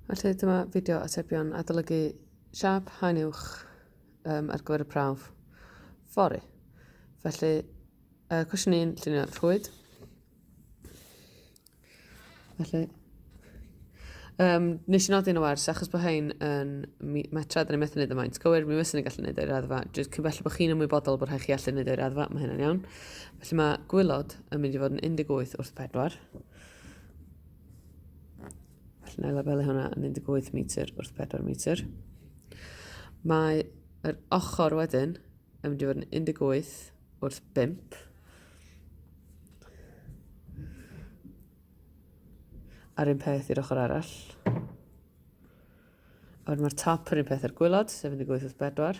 Felly dyma fideo atebion adolygu siap haen uwch ar gyfer y prawf fori. Felly, cwestiwn 1, llunio rhwyd. Felly, nes i nodi yn y wers, achos bod haen yn metrau, dyn ni methu wneud y maint cywir, mi fysyn ni gallu wneud o'i raddfa. Jyst cyn felly bod chi'n ymwybodol bod rhaid chi allu wneud o'i raddfa, mae hynny'n iawn. Felly mae gwylod yn mynd i fod yn 18 wrth 4. Felly na i labelu hwnna yn 18 metr wrth 4 metr. Mae yr ochr wedyn yn mynd i fod yn 18 wrth 5. A'r un peth i'r ochr arall. A wedyn mae'r top yr un peth ar gwylod, sef 18 wrth 4.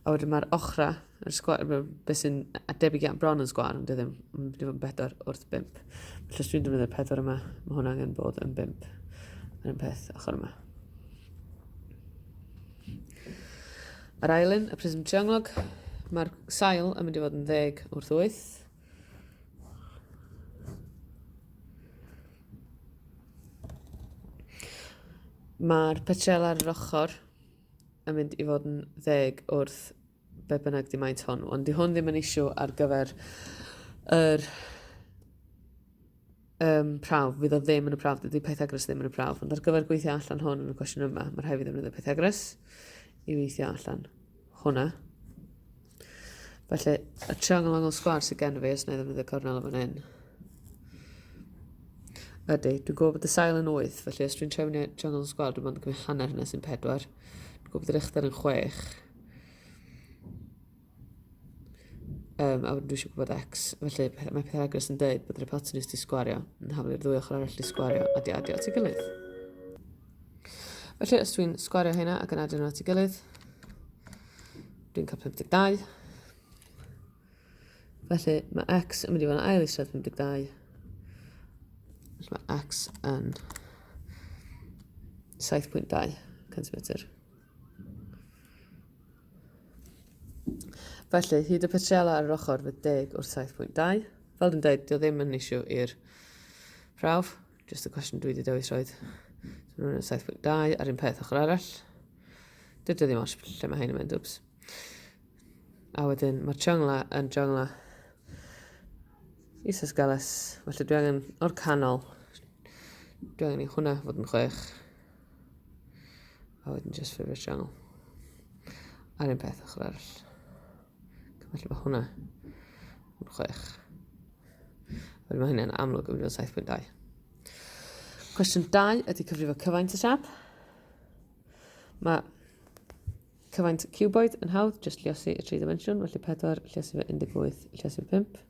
A wedyn mae'r ochra, beth sy'n debyg bron yn sgwar, ond ddim yn mynd i fod yn 4 wrth 5. Felly os dwi'n defnyddio'r 4 yma, mae hwnna angen bod yn 5. Yr un peth ochr yma. Yr ail un, y prism trianglog, mae'r sail yn mynd i fod yn 10 wrth 8. Mae'r petrel ar yr ochr yn mynd i fod yn 10 wrth be bynnag di maint hwn. Ond di hwn ddim yn isiw ar gyfer yr prawf. Fydd o ddim yn y prawf, dydy Pythagoras ddim yn y prawf. Ond ar gyfer gweithio allan hwn yn y cwestiwn yma, mae rhaid fi ddefnyddio Pythagoras i weithio allan hwnna. Felly, y triongl angl sgwar sydd gen fi, os na i ddefnyddio cornel o fan hyn. Ydy, dwi'n gwybod bod y sail yn 8, felly os dwi'n trefnu triongl sgwar, dwi'n mynd gymryd hanner hynny sy'n 4. Dwi'n gwybod bod yr uchder yn 6. A wedyn dwi eisiau gwybod x, felly mae Pythagoras yn dweud bod yr hypotenus di sgwario, yn hafel i'r ddwy ochr arall di sgwario, a di adio at ei gilydd. Felly, os dwi'n sgwario hynna ac yn adio nhw at ei gilydd, dwi'n cael 52. Felly, mae x yn mynd i fod yn ail eistedd 52. Felly mae x yn 7.2 cm. Felly, hyd y petrela ar yr ochr fydd 10 wrth 7.2. Fel dwi'n dweud, dio ddim yn isiw i'r prawf. Just y cwestiwn dwi wedi dewis roed. So, nhw'n 7.2 ar un peth ochr arall. Dydy ddim os lle mae hyn yn mynd, wps. A wedyn, mae'r triongla yn triongla isosgeles. Felly dwi angen o'r canol. Dwi angen i hwnna fod yn 6. A wedyn just ffurfio'r triongl. Ar un peth ochr arall. Felly mae hwnna yn 6. Wedyn mae hynny'n amlwg yn mynd o 7.2. Cwestiwn 2 ydy cyfrifo cyfaint y siap. Mae cyfaint cuboid yn hawdd, just lliosi y 3 dimensiwn, felly 4 lliosi fe 18, lliosi fe 5.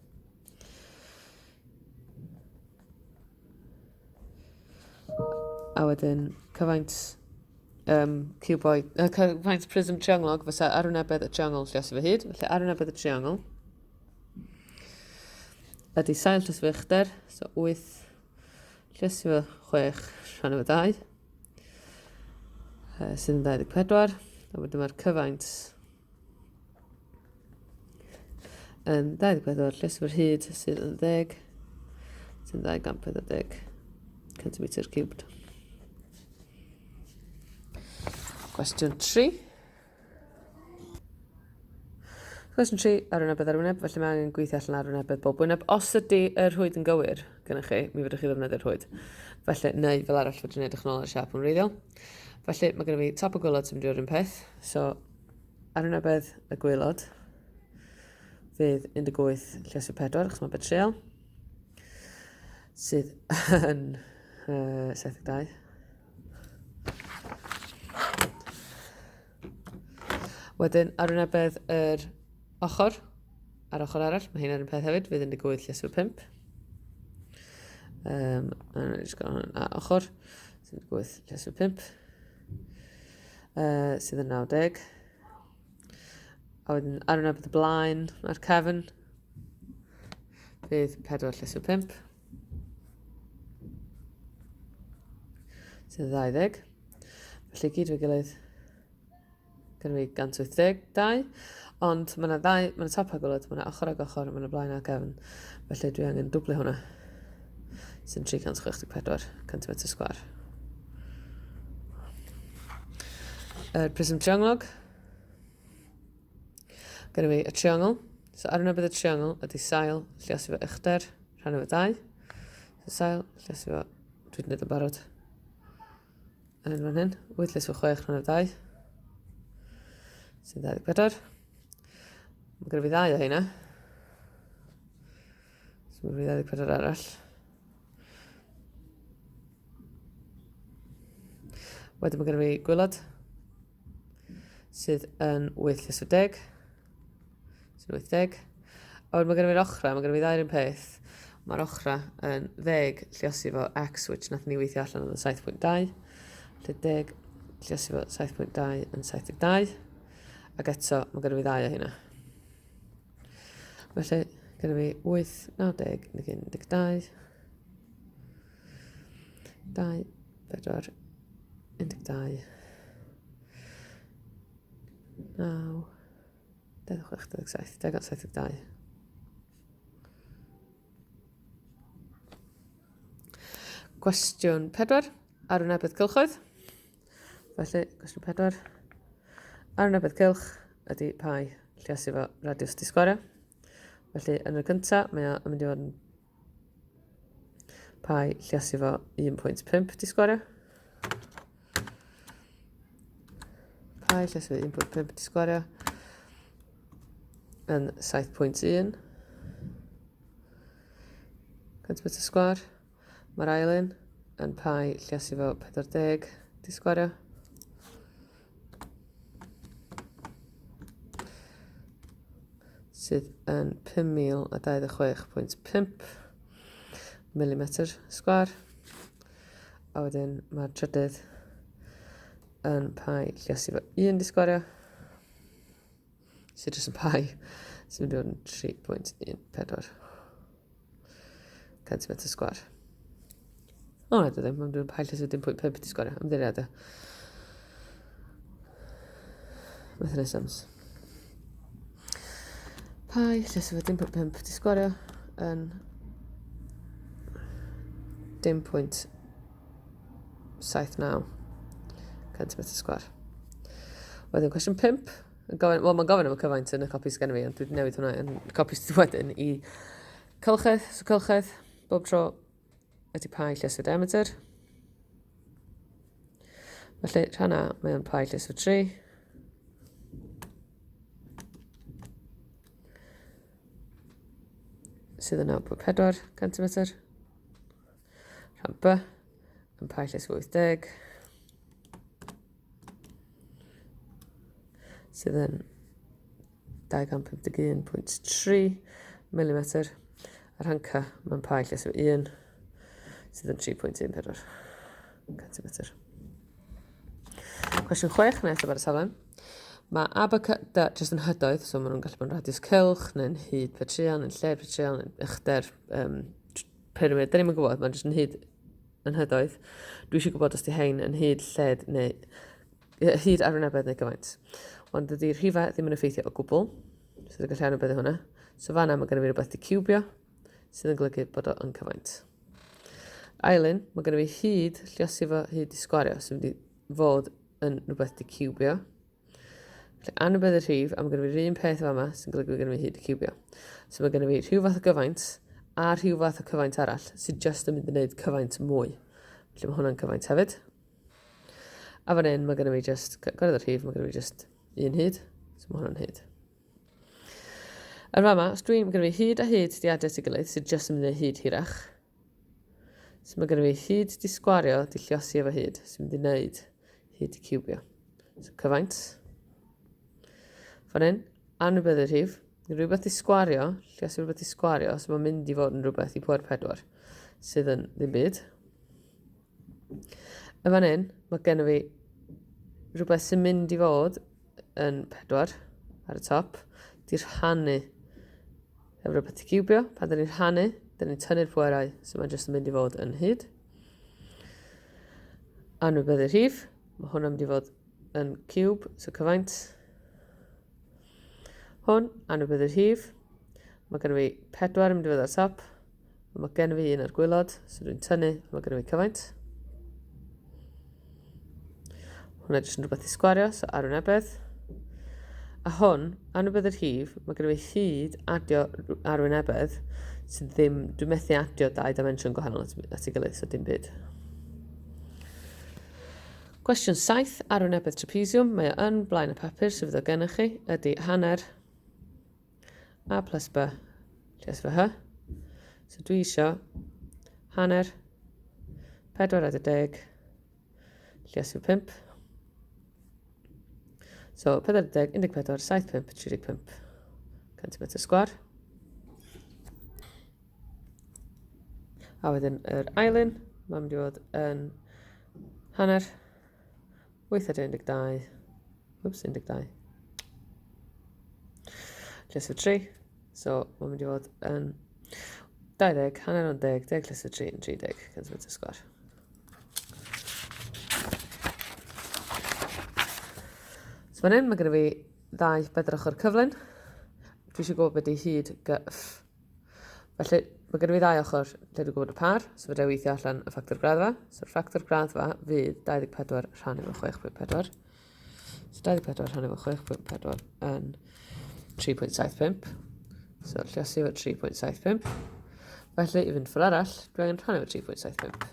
A wedyn cyfaint cuboid, cyfaint prism trianglog, fysa arwynebedd y triangl lliosi fe hyd. Felly arwynebedd y triangl ydy sail lliosi fe uchder, so 8 lliosi fe 6 rhan o 2, sydd yn 24. A wedyn mae'r cyfaint yn 24 lliosi fe'r hyd sydd yn 10, sydd yn 240 cm cubed. Cwestiwn 3. Cwestiwn 3, arwynebedd arwyneb, felly mae angen gweithio allan arwynebedd bob wyneb. Os ydy y rhwyd yn gywir gynnwch chi, mi fydwch chi ddefnyddio'r rhwyd. Felly, neu fel arall fydw'n edrych nôl ar y siap yn wreiddiol. Felly, mae gennym fi top o gwylod sy'n mynd i o'r un peth. So, arwynebedd y gwylod fydd 18 lliosi 4, achos mae betrol, sydd yn 72. Wedyn, arwynebedd yr ochr, ar ochr arall, mae hyn ar un peth hefyd, fydd 18 lliosi 5. A ochr, sydd yn 18 lliosi 5. Sydd yn 90. A wedyn arwynebedd y blaen a'r cefn fydd 4 lliosi 5. Sydd yn 20. Felly gyd fe gilydd gyda fi 182. Ond mae yna top a gwylod, mae yna ochr ag ochr, mae yna blaen a cefn. Felly dwi angen dwblu hwnna sy'n 364 cm sgwar. Yr prism triongl. Gyda fi y triongl. So ar yna bydd y triongl ydy sail lluosi fo uchder rhan efo 2. So sail lluosi fo, dwi wedi gwneud yn barod yn fan hyn, 8 lluosi fo 6 rhan efo 2 sy'n 24. Mae gyda fi 2 o hynna. So mae fi 24 arall. Wedyn mae gyda fi gwylod sydd yn 8 lluosi fo 10. Sy'n 80. A wedyn mae gyda fi'r ochra, mae gyda fi 2 un peth. Mae'r ochra yn 10 lluosi fo x, which nath ni weithio allan yn 7.2. Lle 10 lluosi fo 7.2 yn 72. Ac eto, mae gyda fi 2 o hynna. Felly, gyda fi 8, 90, 12, 2, 4, 12, 9, 26, 27, 72. Cwestiwn 4. Ar wynebydd cylchoedd. Felly, cwestiwn 4. Ar wynebydd cylch ydy pai lluosi fo radiws disgwario. Felly, yn y cyntaf, mae o'n mynd i fod yn pai lluosi fo 1.5 disgwario. Pai lluosi fo 1.5 disgwario yn 7.1 cm sgwar. Mae'r ail un yn pai lluosi fo 40 disgwario. Sydd yn 5026.5 mm sgwar. A wedyn mae'r trydydd yn pai lluosi fo 1 disgwario. Sydd jyst yn pai sy'n mynd i fod yn 3.14 cm sgwar. O, na, ddim. Mae'n dwi'n pai lluosi fo 1.5 disgwario. Ymddiriadau. Mechanisms. Pai lluosi fo 1.5 disgwario yn 0.79 cm sgwar. Wedyn cwestiwn 5. Wel, mae'n gofyn am y cyfaint yn y copies gen i fi, ond dwi'n newid hwnna yn copies wedyn i cylchedd. So cylchedd, bob tro ydy pai lluosi fo diameter. Felly, rhan A, mae o'n pai lluosi fo 3. Sydd yn 9.4 cm. Rhan B, yn pai lluosi fo 80. Sydd yn 251.3 mm. A rhan C, mae'n pai lluosi fo 1. Sydd yn 3.14 cm. Cwestiwn 6, neu eto bar y saflen. Mae A, B, C, D jyst yn hydoedd, so maen nhw'n gallu bod yn radiws cylch, neu'n hyd petrian, neu'n lled petrian, neu'n uchder pyramid. Da ni'n gwybod, mae'n jyst yn hyd yn hydoedd. Dwi eisiau gwybod os di haen yn hyd, lled, neu hyd ar wynebydd neu gyfaint. Ond ydy'r rhifau ddim yn effeithio o gwbl, sydd yn gallu anwybyddu hwnna. So fan'na mae gen i fi rhywbeth di cubio, sydd yn golygu bod o yn cyfaint. Ailyn, mae gen i fi hyd lluosi fo hyd di sgwario, sydd wedi fod yn rhywbeth di cubio. Felly anwybyddu rhif, a mae gen i fi un peth fama sy'n golygu gen i fi hyd di cubio. So mae gen i fi rhyw fath o gyfaint a rhyw fath o cyfaint arall sydd just yn mynd i wneud cyfaint mwy. Felly mae hwnna'n cyfaint hefyd. A fan hyn, mae gen i fi just, gorau rhif, mae gen i fi just un hyd. So mae hwnna'n hyd. Ar fama, os dwi'n gen i fi hyd a hyd di adres i gilydd sydd just yn mynd i hyd hirach. So mae gen i fi hyd di sgwario di lluosi efo hyd sy'n mynd i wneud hyd di cubio. So cyfaint. Fan hyn, anwybyddu rhif. Rhywbeth di sgwario, lluosi rhywbeth di sgwario, so mae'n mynd i fod yn rhywbeth i pŵer 4 sydd yn ddim byd. Y fan hyn, mae gen i fi rhywbeth sy'n mynd i fod yn 4 ar y top. Di'r rhannu efo rhywbeth i cubio. Pan dyn ni'n rhannu, dyn ni'n tynnu'r pwerau, so mae'n jyst yn mynd i fod yn hyd. Anwybyddu rhif, mae hwnna'n mynd i fod yn cube, so cyfaint. Hwn, anwybyddu rhif. Mae gen i fi 4 yn mynd i fod ar top. Mae gen fi un ar gwylod, so dwi'n tynnu, mae gen fi cyfaint. Hwna jyst yn rhywbeth i sgwario, so arwynebedd. A hwn, anwybedd yr hif, mae gen fi hyd adio arwynebedd sydd ddim, dwi'n methu adio 2 dimensiwn gwahanol at ei gilydd, so dim byd. Cwestiwn 7, arwynebedd trapesiwm, mae o yn blaen y papur sydd fydd o gennych chi, ydy hanner a plus b, lles fy hy. So dwi isio hanner 4/10 lles fy 5. So 4/10, 14, 75, 35 centimetr sgwar. A wedyn yr ailyn, mae'n mynd i fod yn hanner 8/12. Whoops, 12. Lles fy 3. So mae'n mynd i fod yn 20, hanner o'n 10, 10 lles fy 3 yn 30 centimetr sgwar. So fan hyn, mae gyda fi 2 bedr ochr cyflym. Dwi eisiau gwybod beth ydy hyd gyff. Felly, mae gyda fi 2 ochr lle dwi'n gwybod y par, so fydde weithio allan y ffactor graddfa. So'r ffactor graddfa fydd 24 rhan efo 6.4. So 24 rhan efo 6.4 yn 3.75. So lluosi efo 3.75. Felly, i fynd ffyl arall, dwi angen rhannu efo 3.75.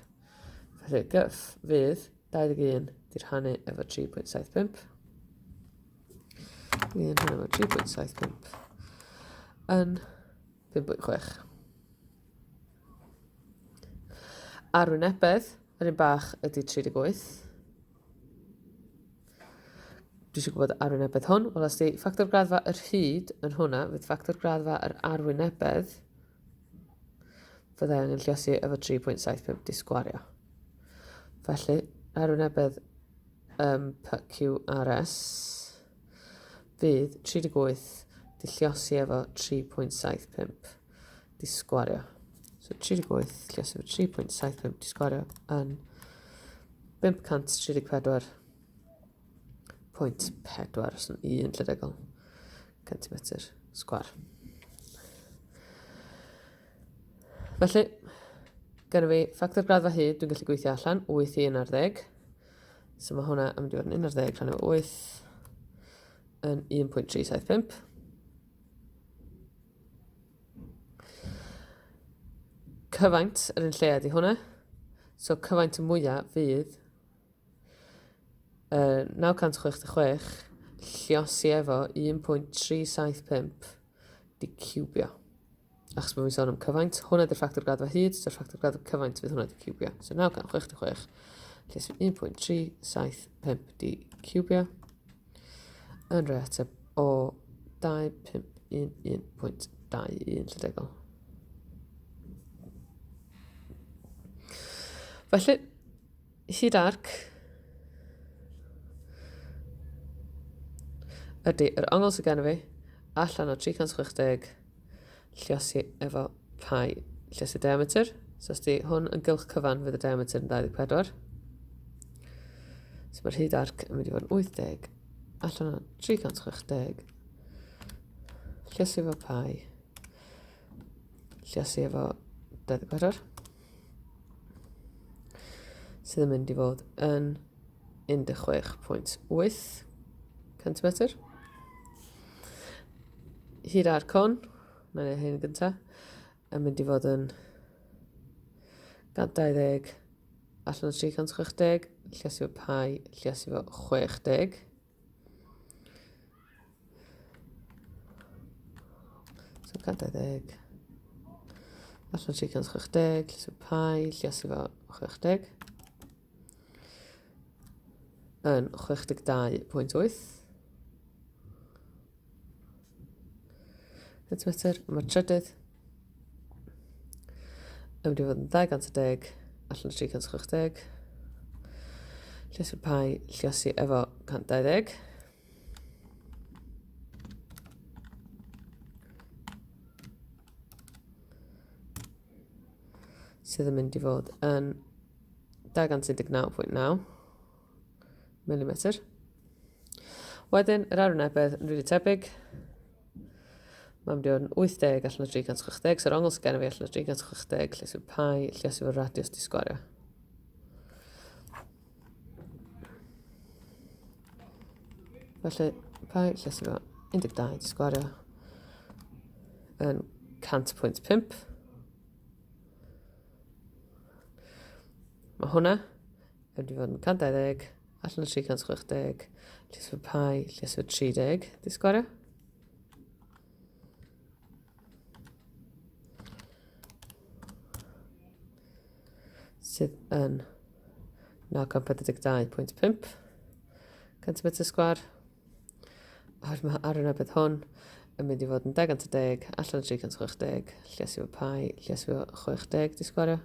Felly, gyff fydd 21 di rhannu efo 3.75. Dwi'n rhannu efo 3.75 yn 5.6. Arwynebedd, yr un bach ydy 38. Dwi eisiau gwybod arwynebedd hwn. Wel, os di ffactor graddfa yr hyd yn hwnna, fydd ffactor graddfa yr arwynebedd fyddai angen lluosi efo 3.75 di sgwario. Felly, arwynebedd PQRS fydd 38 di lluosi efo 3.75 di sgwario. So 38 lluosi efo 3.75 di sgwario yn 534.4 sy'n 1 centimetr sgwar. Felly, gen fi ffactor graddfa hyd dwi'n gallu gweithio allan 8 i 11. So mae hwnna yn mynd i fod yn 11 rhan efo 8 yn 1.375. Cyfaint yr un lle ydy hwnna. So cyfaint y mwyaf fydd 966 lluosi efo 1.375 di cubio. Achos mae fi'n sôn am cyfaint, hwnna ydy'r ffactor graddfa hyd, so'r ffactor graddfa cyfaint fydd hwnna di cubio. So 966 lluosi 1.375 di cubio yn rhoi ateb o 251.21. Felly, hyd arc ydy yr ongl sydd gen fi allan o 360 lluosi efo pi lluosi diameter. So os di hwn yn gylch cyfan fydd y diameter yn 24. So mae'r hyd arc yn mynd i fod yn 80 allan o 360 lluosi efo pi lluosi efo 24. Sydd yn mynd i fod yn 16.8 centimetr. Hyd arc hwn, na'n ei hyn gyntaf, yn mynd i fod yn 120 allan o 360, lluosi efo pi, lluosi efo 60. So 120 allan o 360, lluosi efo pi, lluosi efo 60. Yn 62.8 centimetr. Mae'r trydydd yn mynd i fod yn 210 allan o 360. Lluosi pi, lluosi efo 120. Sydd yn mynd i fod yn 219.9 millimetr. Wedyn, yr arwynebedd yn rili tebyg. Mae'n mynd i fod yn 80 allan o 360, so'r ongl sy'n gen fi allan o 360, lle sy'n pi, lle sy'n fod radius di sgwario. Felly, pi, lle sy'n fod 12 di sgwario yn 100.5. Mae hwnna yn mynd i fod yn 120 allan o 360, lle sy'n fod pi, lle sy'n fod 30 di sgwario. Sydd yn 942.5 cm sgwar. A mae arwynebedd hwn yn mynd i fod yn 10 allan o 360, lle sydd fod pi, lle sydd fod 60 di sgwario.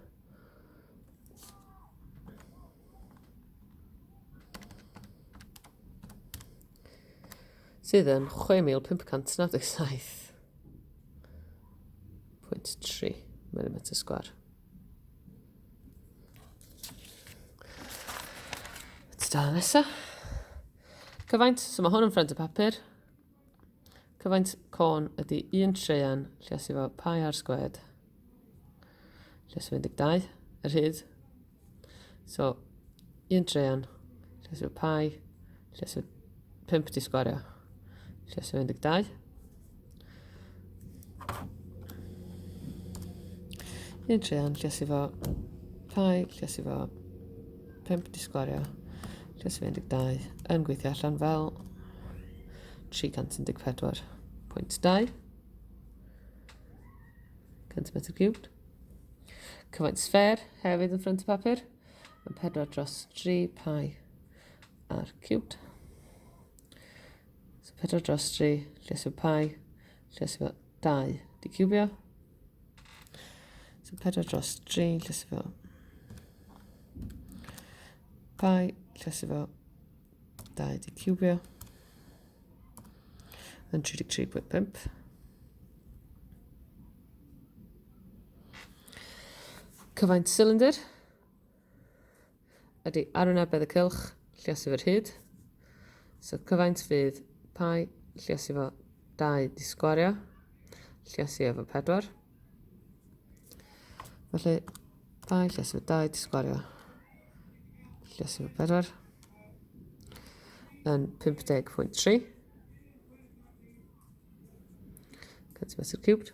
Sydd yn 6,597.3 mm sgwar. Tudalen nesa. Cyfaint, so mae hwn yn ffrant y papur. Cyfaint con ydy 1 treian lle sydd fo pi ar sgwed. Lle sydd 12 yr hyd. So 1 treian lle sydd fo pi, lle sydd 5 di sgwario. Lle sydd 12. 1 treian lle sydd fo pi, lle sydd fo 5 di sgwario. Lle sydd 12 yn gweithio allan fel 314.2 cm cubed. Cyfaint sfer hefyd yn ffrant y papur. Mae'n 4 dros 3 pi ar cubed. So 4 dros 3 lle sydd pi, lle sydd 2 di cubio. So 4 dros 3 lle sydd pi, lle sydd 2 di cubio. Yn 33.5. Cyfaint cylinder ydy arwynebedd y cylch lle sydd yr hyd. So cyfaint fydd pi lle sydd 2 di sgwario, lle sydd 4. Felly pi lle sydd 2 di sgwario, lle sydd 4 yn 50.3 cm cubed.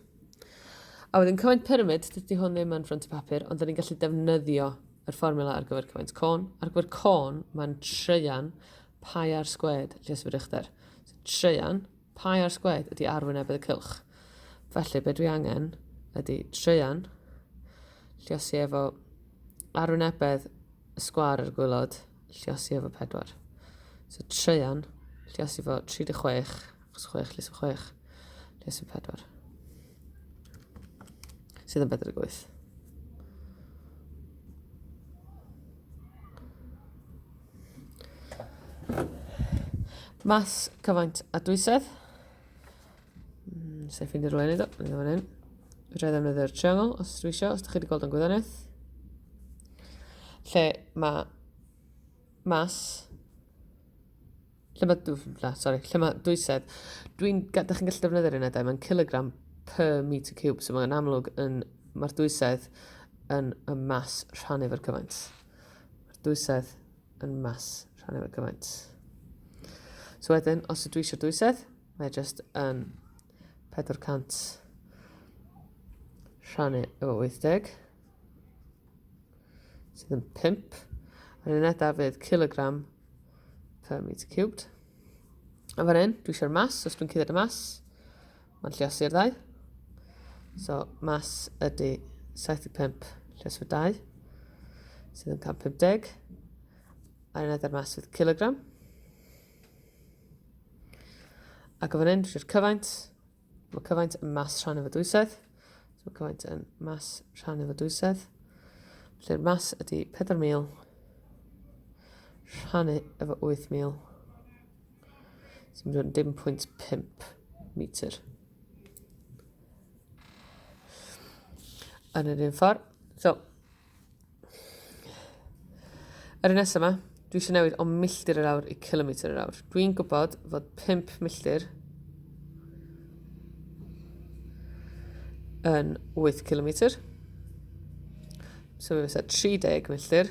A wedyn cyfaint pyramid, dydy hwn ddim yn ffrant y papur, ond da ni'n gallu defnyddio yr fformula ar gyfer cyfaint con. Ar gyfer con, mae'n treian pi ar sgwed lle sydd uchder. So, treian pi ar sgwed ydy arwynebedd y cylch. Felly, be dwi angen ydy treian lle sydd efo arwynebedd y sgwar ar gwylod lle sydd efo 4. So, treian lle sydd efo 36, 6 lle sydd 6, lle sydd 4. Sydd yn 48. Mas cyfaint a dwysedd. Sa'n ffeindio rwy'n neud o. Mynd o'n hyn. Fydra i ddefnyddio'r triangle os dwi eisiau, os ydych chi wedi gweld o'n gwyddoniaeth. Lle mae mas... Lle mae dwysedd. Dach chi'n gallu defnyddio'r unedau, mae'n kilogram per metre cube, so mae'n amlwg mae'r dwysedd yn y mas rhannu efo'r cyfaint. Mae'r dwysedd yn mas rhannu efo'r cyfaint. So wedyn, os ydw i eisiau dwysedd, mae jyst yn 400 rhannu efo 80, sydd yn 5. A'r unedau fydd kilogram per metre cubed. A fan hyn, dwi eisiau'r mas, os dwi'n cyddiad y mas, mae'n lluosu'r ddau. So, mas ydy 75 lles fy 2, sydd yn 150. A unedau'r mas fydd kilogram. Ac o fan hyn, dwi eisiau'r cyfaint. Mae cyfaint yn mas rhan efo dwysedd. So, mae cyfaint yn mas rhan efo dwysedd. Felly'r mas ydy 4,000 rhannu efo 8,000. Sy'n mynd yn 10.5 metr. Yn yr un ffordd. So, ar y nesaf yma, dwi eisiau newid o milltir yr awr i kilometr yr awr. Dwi'n gwybod fod 5 milltir yn 8 km. So fe fysa 30 milltir.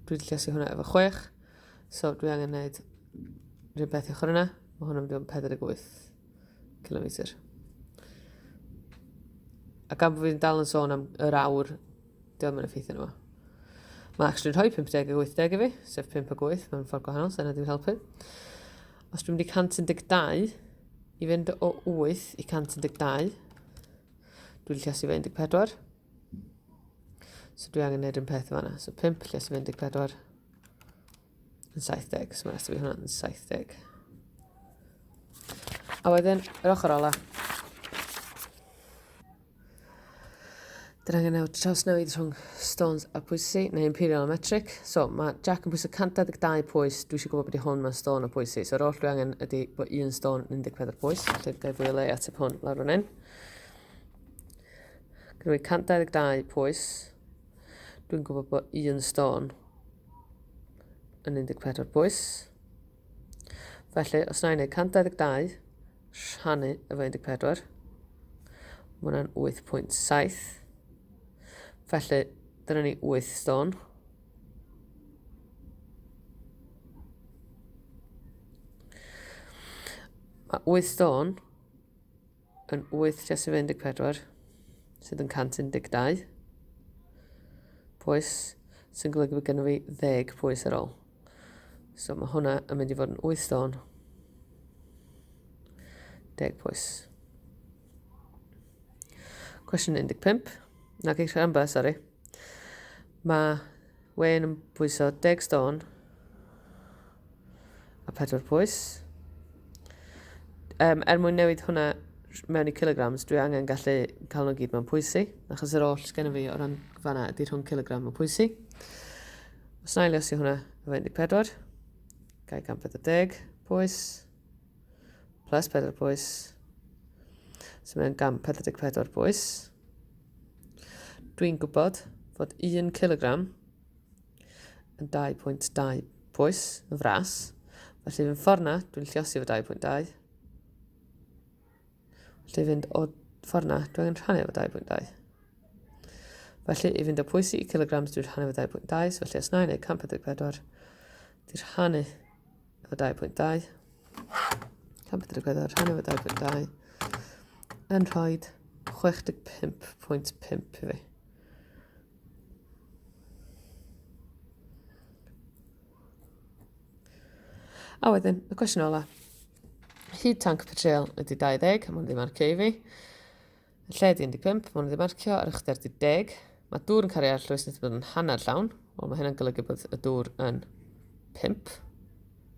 Dwi wedi llesu hwnna efo 6. So dwi angen gwneud rhywbeth i ochr yna. Mae hwnna'n mynd i fod yn 48 km. A gan bod fi'n dal yn sôn am yr awr, diolch yn effeithio nhw. Mae actually'n rhoi 50 a 80 i fi, sef 5 a 8 mewn ffordd gwahanol, so yna dwi'n helpu. Os dwi'n mynd i 112, i fynd o 8 i 112, dwi'n llesu fe 14. So dwi angen gwneud yn peth yma. So 5 llesu fe 14 yn 70, so mae'n rhaid i fi hwnna yn 70. A wedyn, yr ochr ola. Dyna angen trawsnewid rhwng stones a pwysi, neu imperial a metric. So, mae Jack yn pwyso 112 pwys. Dwi eisiau gwybod beth i hwn mewn stone a pwysi. So, yr oll dwi angen ydy bod un stone yn 14 pwys. Felly, gael fwy o le ateb hwn lawr fan hyn. Gynnu 112 pwys. Dwi'n gwybod bod un stone yn 14 pwys. Felly, os na i wneud 112, rhannu efo 14, mae hwnna'n 8.7. Felly, dyna ni 8 stone. Mae 8 stone yn 8 llesu 14, sydd yn 112 pwys, sy'n golygu bod gennym fi 10 pwys ar ôl. So mae hwnna yn mynd i fod yn 8 stone, 10 pwys. Cwestiwn 15. Na geich rhan sori. Mae Wayne yn pwyso 10 stone a 4 pwys. Mwyn newid hwnna mewn i kilograms, dwi angen gallu cael nhw gyd mewn pwysi, achos yr oll gen fi o ran fanna ydy rhwng kilogram mewn pwysi. Os na i lesu hwnna efo 14, gai 140 pwys, plus 4 pwys, so mae'n 144 pwys. Dwi'n gwybod fod 1 kilogram yn 2.2 pwys yn fras. Felly fy'n ffordd na, dwi'n lliosi efo 2.2. Felly fynd o ffordd na, dwi'n rhannu efo 2.2. Felly i fynd o pwysi i kilograms, dwi'n rhannu efo 2.2. So felly os na i wneud 144, dwi'n rhannu efo 2.2. 144, rhannu efo 2.2. Yn rhoi 65.5 i fi. A wedyn, y cwestiwn ola. Hyd tank petrol ydy 20, a mae'n wedi marcio i fi. Y lle ydy 15, mae'n wedi marcio ar ychydig ydy 10. Mae dŵr yn cario ar llwys nid bod yn hanner llawn. Wel, mae hynny'n golygu bod y dŵr yn 5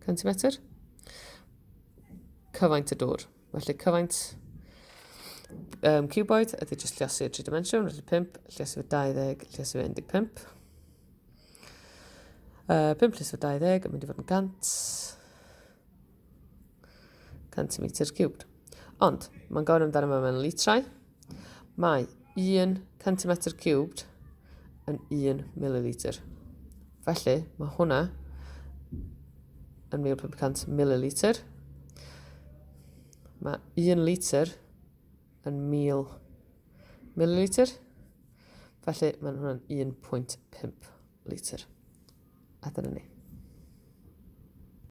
cm. Cyfaint y dŵr. Felly cyfaint cuboid ydy jyst lliosi y 3 dimensiwn. Felly 5, lliosi fo 20, lliosi fo 15. 5 lliosi fo 20 yn mynd i fod yn 100 centimetr cubed. Ond, mae'n gofyn amdano fe mewn litrau. Mae 1 centimetr cubed yn 1 millilitr. Felly, mae hwnna yn 1500 millilitr. Mae 1 litr yn 1000 millilitr. Felly, mae hwnna'n 1.5 litr. A dyna ni.